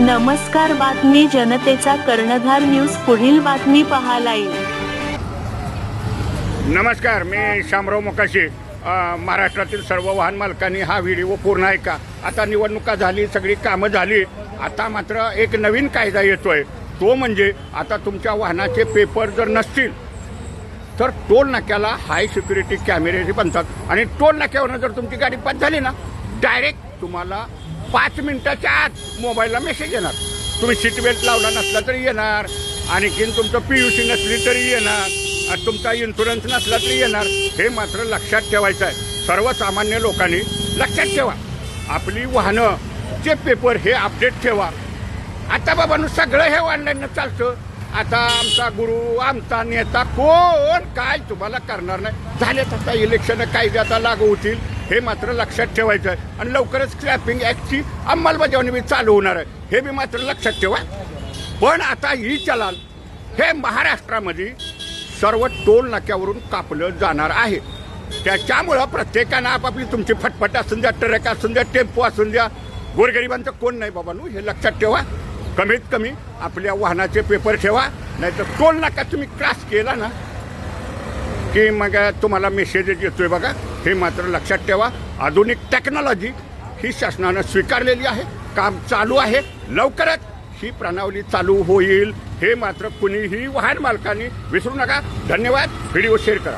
नमस्कार, बातमी जनतेचा कर्णधार न्यूज. पुढील बातमी पाहायला येईल. नमस्कार, मी शामराव मोकाशी. महाराष्ट्रातील सर्व वाहन मालकांनी हा व्हिडिओ पूर्ण ऐका. आता निवडणुका झाली, सगळी कामं झाली. आता मात्र एक नवीन कायदा येतोय. तो म्हणजे आता तुमच्या वाहनाचे पेपर जर नसतील तर टोल नाक्याला हाय सिक्युरिटी कॅमेरे बनतात आणि टोल नाक्यावरनं जर तुमची गाडी पास झाली ना, डायरेक्ट तुम्हाला 5 मिनिटाच्या आत मोबाईलला मेसेज येणार. तुम्ही सीट बेल्ट लावला नसला तरी येणार, आणखीन तुमचं PUC नसली तरी येणार, तुमचा इन्शुरन्स नसला तरी येणार. हे मात्र लक्षात ठेवायचं आहे. सर्वसामान्य लोकांनी लक्षात ठेवा, आपली वाहनंचे पेपर हे अपडेट ठेवा. आता बाबांनो सगळं हे ऑनलाईन चालतं. आता आमचा गुरु, आमचा नेता कोण काय तुम्हाला करणार नाही. झालेत आता इलेक्शन कायदे आता लागू होतील, हे मात्र लक्षात ठेवायचं आहे. आणि लवकरच स्क्रॅपिंग ॲक्टची अंमलबजावणी बी चालू होणार आहे, हे बी मात्र लक्षात ठेवा. पण आता ही चलान हे महाराष्ट्रामध्ये सर्व टोल नाक्यावरून कापलं जाणार आहे. त्याच्यामुळं प्रत्येकानं आपापली तुमची फटफट असून द्या, ट्रक असून द्या, टेम्पो असून द्या, गोरगरिबांचं कोण नाही बाबांनो, हे लक्षात ठेवा. कमीत कमी आपल्या वाहनाचे पेपर ठेवा, नाहीतर टोल नाका तुम्ही क्रॉस केला ना की मग तुम्हाला मेसेज येतोय बघा. हे मात्र लक्षात ठेवा. आधुनिक टेक्नॉलॉजी ही शासनानं स्वीकारलेली आहे, काम चालू आहे. लवकरच ही प्रणाली चालू होईल, हे मात्र कुणीही वाहन मालकांनी विसरू नका. धन्यवाद. व्हिडिओ शेअर करा.